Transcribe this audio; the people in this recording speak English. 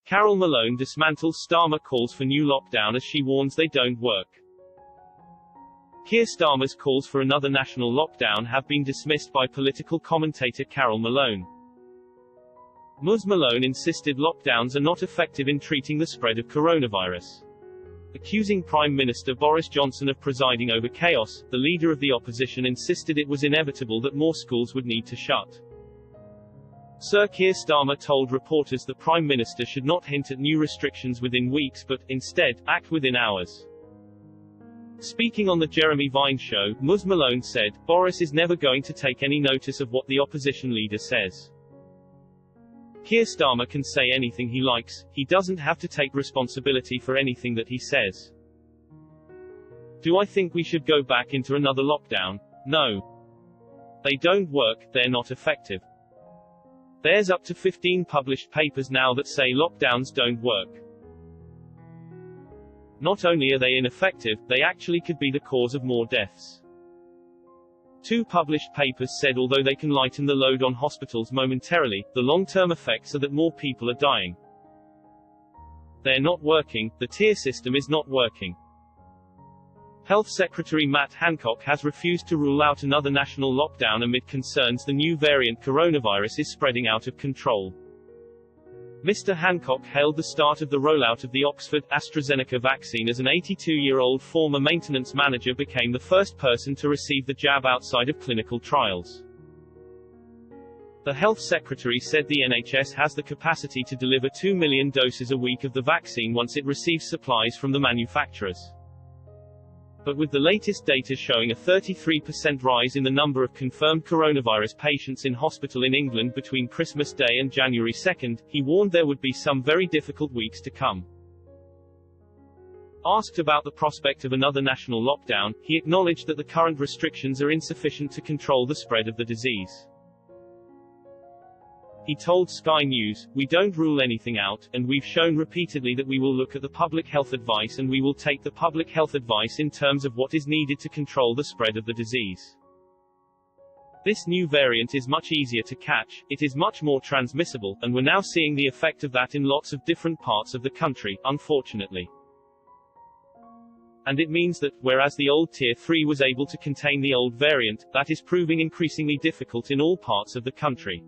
Carole Malone dismantles Starmer calls for new lockdown as she warns they don't work. KEIR Starmer's calls for another national lockdown have been dismissed by political commentator Carole Malone. Ms. Malone insisted lockdowns are not effective in treating the spread of coronavirus. Accusing Prime Minister Boris Johnson of presiding over chaos, the leader of the opposition insisted it was inevitable that more schools would need to shut. Sir Keir Starmer told reporters the Prime Minister should not hint at new restrictions within weeks but, instead, act within hours. Speaking on the Jeremy Vine show, Ms. Malone said, "Boris is never going to take any notice of what the opposition leader says. Keir Starmer can say anything he likes, he doesn't have to take responsibility for anything that he says. Do I think we should go back into another lockdown? No. They don't work, they're not effective. There's up to 15 published papers now that say lockdowns don't work. Not only are they ineffective, they actually could be the cause of more deaths." 2 published papers said although they can lighten the load on hospitals momentarily, the long-term effects are that more people are dying. They're not working, the tier system is not working. Health Secretary Matt Hancock has refused to rule out another national lockdown amid concerns the new variant coronavirus is spreading out of control. Mr. Hancock hailed the start of the rollout of the Oxford AstraZeneca vaccine as an 82-year-old former maintenance manager became the first person to receive the jab outside of clinical trials. The Health Secretary said the NHS has the capacity to deliver 2 million doses a week of the vaccine once it receives supplies from the manufacturers. But with the latest data showing a 33% rise in the number of confirmed coronavirus patients in hospital in England between Christmas Day and January 2, he warned there would be some very difficult weeks to come. Asked about the prospect of another national lockdown, he acknowledged that the current restrictions are insufficient to control the spread of the disease. He told Sky News, "We don't rule anything out, and we've shown repeatedly that we will look at the public health advice and we will take the public health advice in terms of what is needed to control the spread of the disease. This new variant is much easier to catch, it is much more transmissible, and we're now seeing the effect of that in lots of different parts of the country, unfortunately. And it means that, whereas the old Tier 3 was able to contain the old variant, that is proving increasingly difficult in all parts of the country."